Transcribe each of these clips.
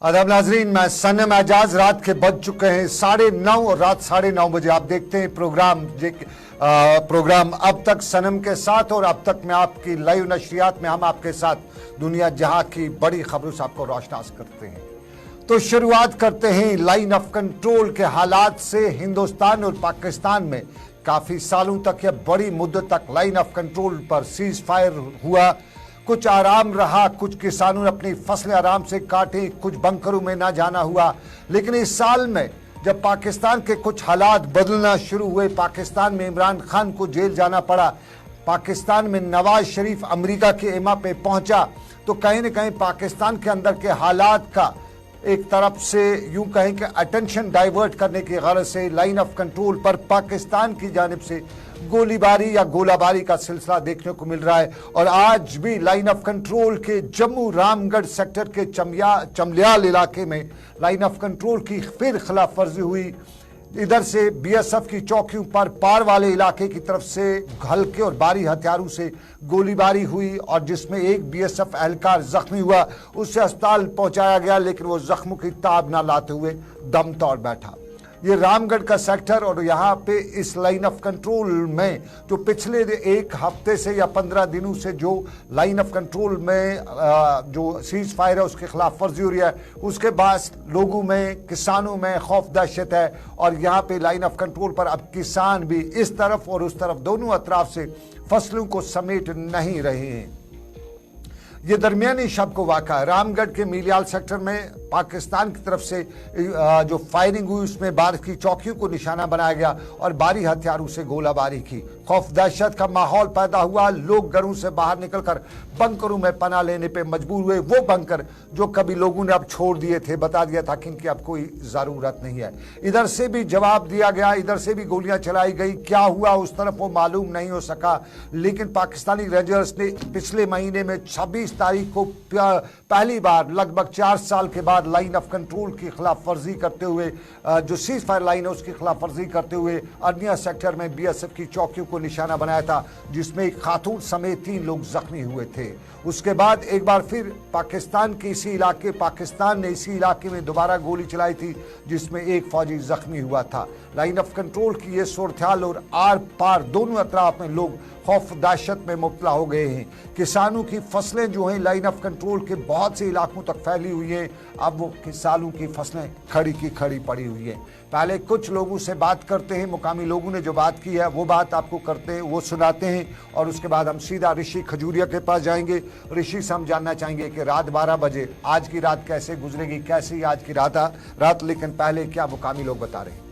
आदाब नाजरीन, मैं सनम एजाज। रात के बज चुके हैं 9:30 और रात 9:30 बजे आप देखते हैं प्रोग्राम अब तक सनम के साथ। और अब तक में आपकी लाइव नशरियात में हम आपके साथ दुनिया जहां की बड़ी खबरों से आपको रोशनास करते हैं। तो शुरुआत करते हैं लाइन ऑफ कंट्रोल के हालात से। हिंदुस्तान और पाकिस्तान में काफी सालों तक या बड़ी मुद्दत तक लाइन ऑफ कंट्रोल पर सीज फायर हुआ। कुछ आराम रहा, कुछ किसानों ने अपनी फसलें आराम से काटी, कुछ बंकरों में ना जाना हुआ। लेकिन इस साल में जब पाकिस्तान के कुछ हालात बदलना शुरू हुए, पाकिस्तान में इमरान खान को जेल जाना पड़ा, पाकिस्तान में नवाज शरीफ अमेरिका के एमा पे पहुंचा, तो कहीं ना कहीं पाकिस्तान के अंदर के हालात का एक तरफ से यूं कहें कि अटेंशन डाइवर्ट करने की गरज से लाइन ऑफ कंट्रोल पर पाकिस्तान की जानिब से गोलीबारी या गोलाबारी का सिलसिला देखने को मिल रहा है। और आज भी लाइन ऑफ कंट्रोल के जम्मू रामगढ़ सेक्टर के चमलियाल इलाके में लाइन ऑफ कंट्रोल की फिर खिलाफ वर्जी हुई। इधर से बीएसएफ की चौकियों पर पार वाले इलाके की तरफ से हल्के और भारी हथियारों से गोलीबारी हुई और जिसमें एक बीएसएफ एहलकार जख्मी हुआ, उसे अस्पताल पहुंचाया गया, लेकिन वो जख्मों की ताब न लाते हुए दम तोड़ बैठा। ये रामगढ़ का सेक्टर और यहाँ पे इस लाइन ऑफ कंट्रोल में जो पिछले एक हफ्ते से या 15 दिनों से जो लाइन ऑफ कंट्रोल में जो सीज फायर है उसके खिलाफ वर्जी हो रही है, उसके बाद लोगों में, किसानों में खौफ दहशत है। और यहाँ पे लाइन ऑफ कंट्रोल पर अब किसान भी इस तरफ और उस तरफ दोनों अतराफ से फसलों को समेट नहीं रहे हैं। ये दरमियानी शब को वाक़ा रामगढ़ के मीलियाल सेक्टर में पाकिस्तान की तरफ से जो फायरिंग हुई उसमें भारत की चौकियों को निशाना बनाया गया और भारी हथियारों से गोलाबारी की। खौफ दहशत का माहौल पैदा हुआ। लोग घरों से बाहर निकलकर बंकरों में पनाह लेने पे मजबूर हुए। वो बंकर जो कभी लोगों ने अब छोड़ दिए थे, बता दिया था कि इनकी अब कोई ज़रूरत नहीं है। इधर से भी जवाब दिया गया, इधर से भी गोलियां चलाई गई। क्या हुआ उस तरफ वो मालूम नहीं हो सका, लेकिन पाकिस्तानी रेंजर्स ने पिछले महीने में 26 तारीख को पहली बार लगभग 4 साल के बाद लाइन ऑफ कंट्रोल की खिलाफ वर्जी करते हुए, जो सीज फायर लाइन है उसकी खिलाफ वर्जी करते हुए अर्निया सेक्टर में बीएसएफ की चौकियों को निशाना बनाया था, जिसमें एक खातून समेत 3 लोग जख्मी हुए थे। उसके बाद एक बार फिर पाकिस्तान ने इसी इलाके में दोबारा गोली चलाई थी, जिसमें एक फौजी जख्मी हुआ था। लाइन ऑफ कंट्रोल की ये सूरत-ए-हाल और आर पार दोनों अतराफ में लोग खौफ दहशत में मुब्तला हो गए हैं। किसानों की फसलें जो हैं लाइन ऑफ कंट्रोल के बहुत से इलाकों तक फैली हुई हैं। अब वो किसानों की फसलें खड़ी की खड़ी पड़ी हुई हैं। पहले कुछ लोगों से बात करते हैं, मुकामी लोगों ने जो बात की है वो बात आपको करते हैं, वो सुनाते हैं। और उसके बाद हम सीधा ऋषि खजूरिया के पास जाएंगे। ऋषि से हम जानना चाहेंगे कि रात 12 बजे आज की रात कैसे गुजरेगी, कैसी आज की रात। लेकिन पहले क्या मुकामी लोग बता रहे हैं।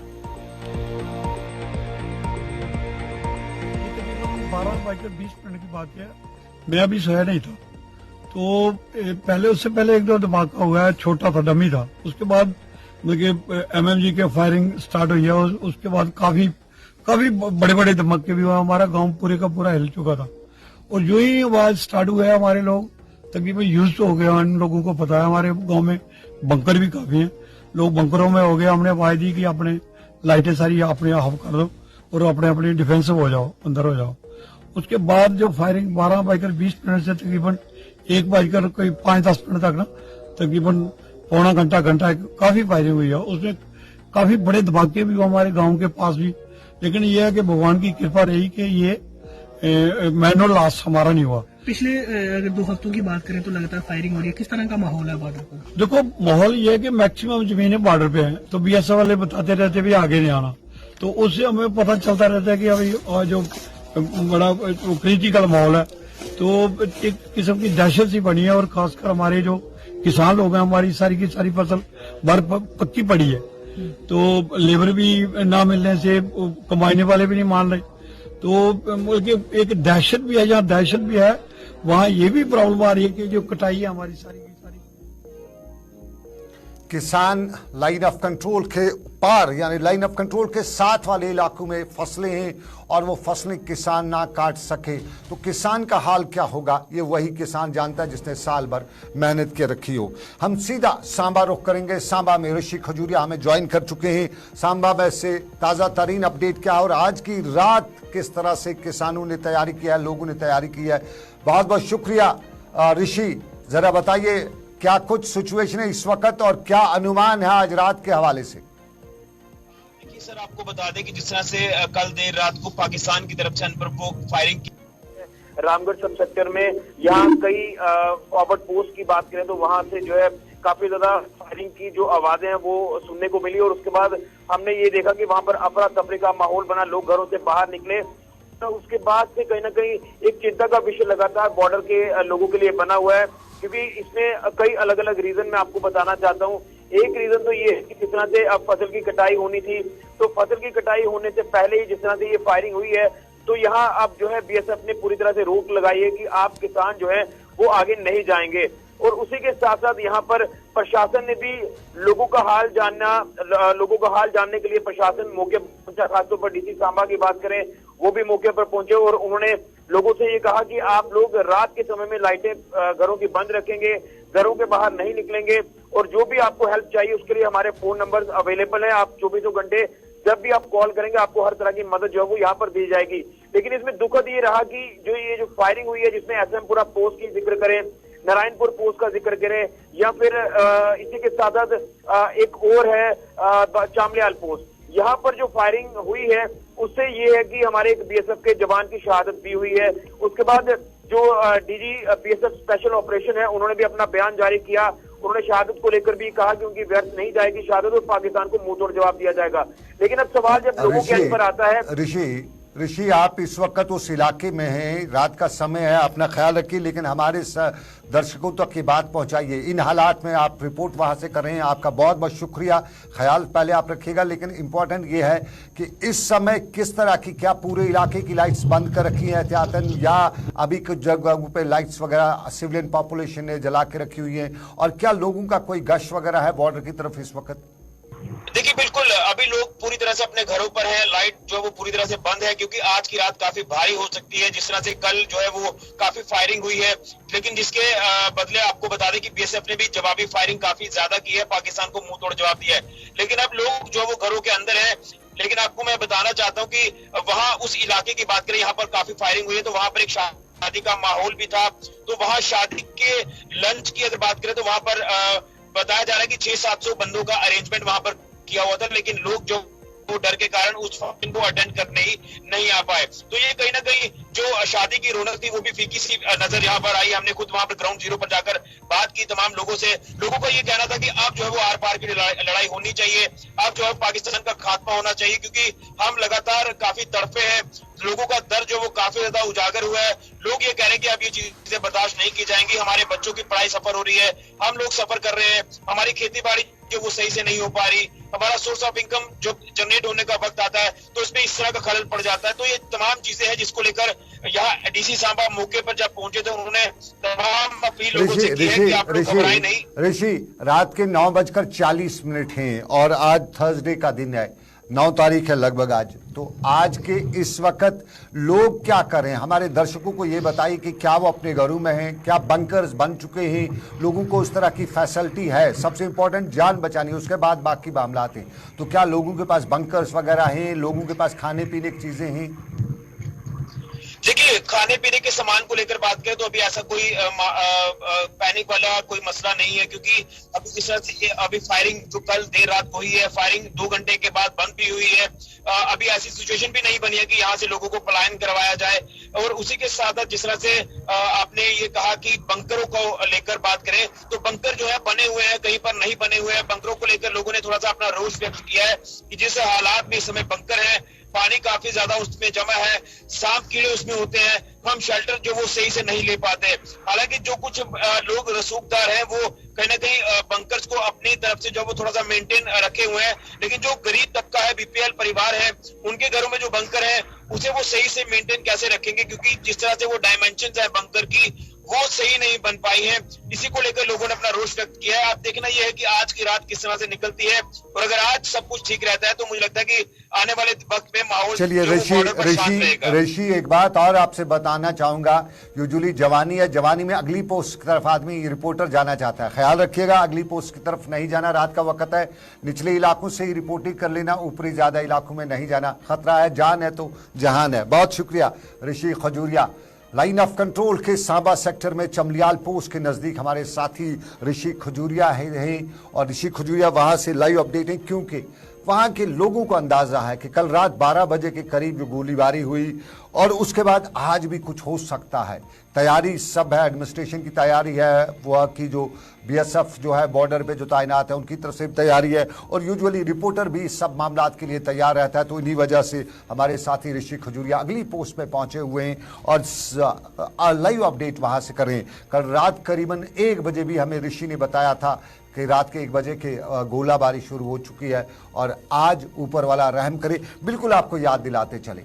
12:20 की बात है। मैं अभी सोया नहीं था, तो उससे पहले एक दो धमाका हुआ है, छोटा था, डमी था। उसके बाद एमएमजी के फायरिंग स्टार्ट हुई है। उसके बाद काफी बड़े बड़े धमाके भी हुए। हमारा गांव पूरे का पूरा हिल चुका था। और जो ही आवाज स्टार्ट हुआ है, हमारे लोग तकरीबन यूज तो हो गए। उन लोगों को पता है हमारे गाँव में बंकर भी काफी है, लोग बंकरों में हो गए। हमने आवाज दी कि अपने लाइटें सारी अपने ऑफ कर दो और अपने डिफेंसिव हो जाओ, अंदर हो जाओ। उसके बाद जो फायरिंग 12:20 से तकरीबन 1:05-10 तक ना, तकरीबन पौना घंटा काफी फायरिंग हुई है। उसमें काफी बड़े धमाके भी हुए हमारे गांव के पास भी। लेकिन यह है कि भगवान की कृपा रही कि ये मैनुअल लॉस हमारा नहीं हुआ। पिछले अगर 2 हफ्तों की बात करें तो लगातार फायरिंग हो रही है। किस तरह का माहौल है बॉर्डर पर? देखो, माहौल ये है कि मैक्सिमम जमीनें बॉर्डर पे है, तो बीएसएफ वाले बताते रहते भी आगे नहीं आना, तो उससे हमें पता चलता रहता है कि अभी जो बड़ा क्रिटिकल माहौल है। तो एक किस्म की दहशत सी बनी है। और खासकर हमारे जो किसान लोग हैं, हमारी सारी की सारी फसल पक्की पड़ी है, तो लेबर भी ना मिलने से कमाने वाले भी नहीं मान रहे। तो एक दहशत भी है, जहाँ दहशत भी है वहाँ ये भी प्रॉब्लम आ रही है कि जो कटाई है हमारी सारी की सारी। किसान लाइन ऑफ कंट्रोल के पार यानी लाइन ऑफ कंट्रोल के साथ वाले इलाकों में फसलें हैं और वो फसलें किसान ना काट सके तो किसान का हाल क्या होगा, ये वही किसान जानता है जिसने साल भर मेहनत के रखी हो। हम सीधा सांबा रुख करेंगे। सांबा में ऋषि खजूरिया हमें ज्वाइन कर चुके हैं। सांबा में से ताज़ा तरीन अपडेट क्या और आज की रात किस तरह से किसानों ने तैयारी किया है, लोगों ने तैयारी की है। बहुत बहुत शुक्रिया ऋषि। जरा बताइए क्या कुछ सिचुएशन है इस वक्त और क्या अनुमान है आज रात के हवाले से? देखिए सर, आपको बता दें कि जिस तरह से कल देर रात को पाकिस्तान की तरफ से अनप्रवोक फायरिंग की रामगढ़ सब सेक्टर में, यहाँ कई फॉरवर्ड पोस्ट की बात करें तो वहां से जो है काफी ज्यादा फायरिंग की जो आवाजें हैं वो सुनने को मिली और उसके बाद हमने ये देखा कि वहां पर अफरा तफरी का माहौल बना, लोग घरों से बाहर निकले। तो उसके बाद से कहीं ना कहीं एक चिंता का विषय लगातार बॉर्डर के लोगों के लिए बना हुआ है, क्योंकि इसमें कई अलग अलग रीजन मैं आपको बताना चाहता हूँ। एक रीजन तो ये है कि जिस तरह से अब फसल की कटाई होनी थी, तो फसल की कटाई होने से पहले ही जिस तरह से ये फायरिंग हुई है, तो यहाँ अब जो है बीएसएफ ने पूरी तरह से रोक लगाई है कि आप किसान जो है वो आगे नहीं जाएंगे। और उसी के साथ साथ यहाँ पर प्रशासन ने भी लोगों का हाल जानने के लिए प्रशासन मौके पर पहुंचा। खासतौर पर डीसी सांबा की बात करें, वो भी मौके पर पहुंचे और उन्होंने लोगों से ये कहा कि आप लोग रात के समय में लाइटें घरों की बंद रखेंगे, घरों के बाहर नहीं निकलेंगे और जो भी आपको हेल्प चाहिए उसके लिए हमारे फोन नंबर अवेलेबल है। आप 24 घंटे जब भी आप कॉल करेंगे आपको हर तरह की मदद जो है वो यहाँ पर दी जाएगी। लेकिन इसमें दुखद ये रहा कि ये जो फायरिंग हुई है, जिसमें एसएमपुरा पोस्ट की जिक्र करें, नारायणपुर पोस्ट का जिक्र करें या फिर इसी के साथ साथ एक और है चामलियाल पोस्ट, यहाँ पर जो फायरिंग हुई है उससे ये है कि हमारे एक बीएसएफ के जवान की शहादत भी हुई है। उसके बाद जो डीजी बीएसएफ स्पेशल ऑपरेशन है उन्होंने भी अपना बयान जारी किया। उन्होंने शहादत को लेकर भी कहा कि उनकी व्यर्थ नहीं जाएगी शहादत और पाकिस्तान को मुंह तोड़ जवाब दिया जाएगा। लेकिन अब सवाल जब लोगों के अंदर आता है, ऋषि आप इस वक्त उस इलाके में हैं, रात का समय है, अपना ख्याल रखिए, लेकिन हमारे दर्शकों तक ये बात पहुंचाइए। इन हालात में आप रिपोर्ट वहां से कर रहे हैं, आपका बहुत बहुत शुक्रिया। ख्याल पहले आप रखिएगा, लेकिन इंपॉर्टेंट ये है कि इस समय किस तरह की, क्या पूरे इलाके की लाइट्स बंद कर रखी हैं एहतियातन, या अभी कुछ जगहों पे लाइट्स वगैरह सिविलियन पॉपुलेशन ने जला के रखी हुई है, और क्या लोगों का कोई गश्त वगैरह है बॉर्डर की तरफ इस वक्त? देखिए बिल्कुल, अभी लोग पूरी तरह से अपने घरों पर हैं, लाइट जो है वो पूरी तरह से बंद है क्योंकि आज की रात काफी भारी हो सकती है। जिस तरह से कल जो है वो काफी फायरिंग हुई है, लेकिन जिसके बदले आपको बता दें कि बीएसएफ ने भी जवाबी फायरिंग काफी ज्यादा की है, पाकिस्तान को मुंह तोड़ जवाब दिया है। लेकिन अब लोग जो है वो घरों के अंदर है। लेकिन आपको मैं बताना चाहता हूँ कि वहां उस इलाके की बात करें, यहाँ पर काफी फायरिंग हुई है, तो वहां पर एक शादी का माहौल भी था। तो वहां शादी के लंच की अगर बात करें तो वहां पर बताया जा रहा है कि 600-700 बंदों का अरेंजमेंट वहां पर किया हुआ था, लेकिन लोग जो वो डर के कारण उस फंक्शन को अटेंड करने ही नहीं आ पाए। तो ये कहीं ना कहीं जो शादी की रौनक थी वो भी फीकी सी नजर यहाँ पर आई। हमने खुद वहां पर ग्राउंड जीरो पर जाकर बात की तमाम लोगों से। लोगों का ये कहना था कि अब जो है वो आर पार की लड़ाई होनी चाहिए, अब जो है पाकिस्तान का खात्मा होना चाहिए, क्योंकि हम लगातार काफी तड़फे हैं। लोगों का दर्द जो वो काफी ज्यादा उजागर हुआ है। लोग ये कह रहे हैं कि अब ये चीजें बर्दाश्त नहीं की जाएंगी, हमारे बच्चों की पढ़ाई सफर हो रही है, हम लोग सफर कर रहे हैं, हमारी खेती बाड़ी जो वो सही से नहीं हो पा रही, हमारा सोर्स ऑफ इनकम जो जनरेट होने का वक्त आता है तो इसमें इस तरह का खलल पड़ जाता है। तो ये तमाम चीजें हैं जिसको लेकर यहाँ डीसी सांबा मौके पर जब पहुंचे तो उन्होंने तमाम अपील लोगों से की है कि आप लोग घबराएं नहीं। ऋषि, रात के 9:40 हैं और आज थर्सडे का दिन है, 9 तारीख है लगभग आज। तो आज के इस वक्त लोग क्या कर रहे हैं? हमारे दर्शकों को ये बताइए कि क्या वो अपने घरों में हैं, क्या बंकर्स बन चुके हैं, लोगों को उस तरह की फैसिलिटी है? सबसे इंपॉर्टेंट जान बचानी, उसके बाद बाकी मामला आते हैं। तो क्या लोगों के पास बंकर्स वगैरह हैं, लोगों के पास खाने पीने की चीजें हैं? देखिए, खाने पीने के सामान को लेकर बात करें तो अभी ऐसा कोई पैनिक वाला कोई मसला नहीं है, क्योंकि अभी जिस तरह से ये अभी फायरिंग जो कल देर रात हुई है, फायरिंग 2 घंटे के बाद बंद भी हुई है। अभी ऐसी सिचुएशन भी नहीं बनी है कि यहाँ से लोगों को पलायन करवाया जाए। और उसी के साथ जिस तरह से आपने ये कहा कि बंकरों को लेकर बात करें तो बंकर जो है बने हुए हैं, कहीं पर नहीं बने हुए हैं। बंकरों को लेकर लोगों ने थोड़ा सा अपना रोष व्यक्त किया है कि जिस हालात में इस समय बंकर है, पानी काफी ज्यादा उसमें जमा है, सांप कीड़े उसमें होते हैं, हम शेल्टर जो वो सही से नहीं ले पाते। हालांकि जो कुछ लोग रसूखदार हैं वो कहीं ना कहीं बंकर्स को अपनी तरफ से जो वो थोड़ा सा मेंटेन रखे हुए हैं, लेकिन जो गरीब तबका है, बीपीएल परिवार है, उनके घरों में जो बंकर है उसे वो सही से मेंटेन कैसे रखेंगे, क्योंकि जिस तरह से वो डायमेंशन है बंकर की वो सही नहीं बन पाई है। इसी को लेकर लोगों ने अपना रोष व्यक्त किया है। आप देखना यह है कि आज की रात किस तरह से निकलती है, और अगर आज सब कुछ ठीक रहता है तो मुझे लगता है कि आने वाले वक्त में माहौल। चलिए ऋषि एक बात और आपसे बताना चाहूंगा। यूजुअली जवानी है, जवानी में अगली पोस्ट की तरफ आदमी रिपोर्टर जाना चाहता है, ख्याल रखिएगा अगली पोस्ट की तरफ नहीं जाना, रात का वक्त है, निचले इलाकों से ही रिपोर्टिंग कर लेना, ऊपरी ज्यादा इलाकों में नहीं जाना, खतरा है, जान है तो जहान है। बहुत शुक्रिया ऋषि खजूरिया, लाइन ऑफ कंट्रोल के सांबा सेक्टर में चमलियाल पोस्ट के नजदीक हमारे साथी ऋषि खजूरिया हैं और ऋषि खजूरिया वहां से लाइव अपडेट हैं, क्योंकि वहां के लोगों को अंदाजा है कि कल रात 12 बजे के करीब जो गोलीबारी हुई और उसके बाद आज भी कुछ हो सकता है। तैयारी सब है, एडमिनिस्ट्रेशन की तैयारी है, वह की जो बीएसएफ जो है बॉर्डर पे जो तैनात है उनकी तरफ से तैयारी है और यूजुअली रिपोर्टर भी इस सब मामलात के लिए तैयार रहता है। तो इन्हीं वजह से हमारे साथी ऋषि खजूरिया अगली पोस्ट पे पहुंचे हुए हैं और लाइव अपडेट वहां से करें। कल रात करीबन 1 बजे भी हमें ऋषि ने बताया था कि रात के 1 बजे के गोलाबारी शुरू हो चुकी है और आज ऊपर वाला रहम करे। बिल्कुल आपको याद दिलाते चले,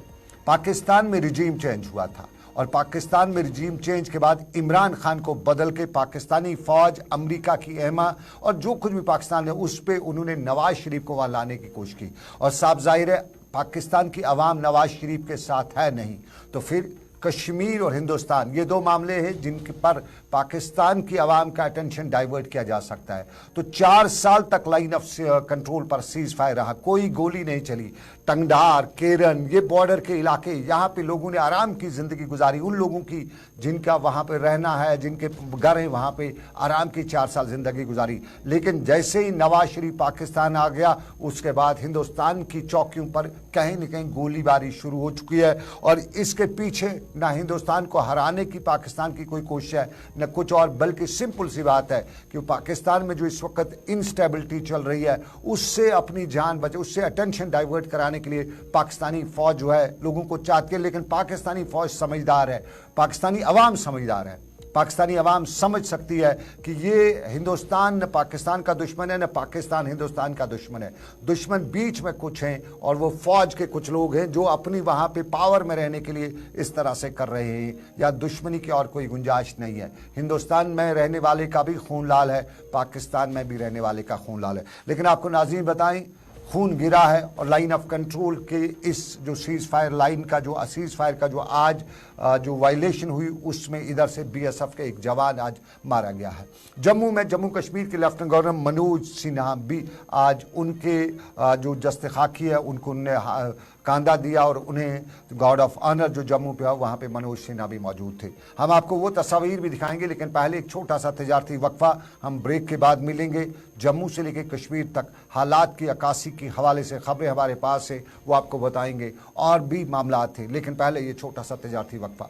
पाकिस्तान में रिजीम चेंज हुआ था और पाकिस्तान में रिजीम चेंज के बाद इमरान खान को बदल के पाकिस्तानी फौज, अमेरिका की एमा और जो कुछ भी पाकिस्तान है उस पे उन्होंने नवाज शरीफ को वहां लाने की कोशिश की और साफ जाहिर है पाकिस्तान की अवाम नवाज शरीफ के साथ है नहीं। तो फिर कश्मीर और हिंदुस्तान, ये 2 मामले हैं जिनके पर पाकिस्तान की आवाम का अटेंशन डाइवर्ट किया जा सकता है। तो 4 साल तक लाइन ऑफ कंट्रोल पर सीज फायर रहा, कोई गोली नहीं चली। टंगडार, केरन, ये बॉर्डर के इलाके, यहाँ पे लोगों ने आराम की जिंदगी गुजारी। उन लोगों की जिनका वहाँ पे रहना है, जिनके घर हैं, वहाँ पे आराम की 4 साल जिंदगी गुजारी। लेकिन जैसे ही नवाज शरीफ पाकिस्तान आ गया उसके बाद हिंदुस्तान की चौकियों पर कहीं न कहीं गोलीबारी शुरू हो चुकी है और इसके पीछे ना हिंदुस्तान को हराने की पाकिस्तान की कोई कोशिश है न कुछ और, बल्कि सिंपल सी बात है कि पाकिस्तान में जो इस वक्त इंस्टेबिलिटी चल रही है उससे अपनी जान बचे, उससे अटेंशन डाइवर्ट कराने के लिए पाकिस्तानी फौज जो है लोगों को चाहती है। लेकिन पाकिस्तानी फौज समझदार है, पाकिस्तानी अवाम समझदार है, पाकिस्तानी अवाम समझ सकती है कि ये हिंदुस्तान न पाकिस्तान का दुश्मन है न पाकिस्तान हिंदुस्तान का दुश्मन है। दुश्मन बीच में कुछ हैं और वो फौज के कुछ लोग हैं जो अपनी वहाँ पे पावर में रहने के लिए इस तरह से कर रहे हैं, या दुश्मनी की और कोई गुंजाइश नहीं है। हिंदुस्तान में रहने वाले का भी खून लाल है, पाकिस्तान में भी रहने वाले का खून लाल है। लेकिन आपको नाज़रीन बताएं, खून गिरा है और लाइन ऑफ कंट्रोल के इस जो सीज फायर लाइन का जो सीज फायर का जो आज जो वायलेशन हुई उसमें इधर से बीएसएफ के एक जवान आज मारा गया है। जम्मू में जम्मू कश्मीर के लेफ्टिनेंट गवर्नर मनोज सिन्हा भी आज उनके जो जस्ते खाकी है उनको उन्होंने कांधा दिया और उन्हें गार्ड ऑफ ऑनर जो जम्मू पे है वहाँ पे मनोज सिन्हा भी मौजूद थे। हम आपको वो तस्वीर भी दिखाएंगे, लेकिन पहले एक छोटा सा तजारती वक्फा, हम ब्रेक के बाद मिलेंगे। जम्मू से लेकर कश्मीर तक हालात की अक्कासी के हवाले से खबरें हमारे पास है, वो आपको बताएंगे और भी मामला थे, लेकिन पहले ये छोटा सा तजारती वक्फा।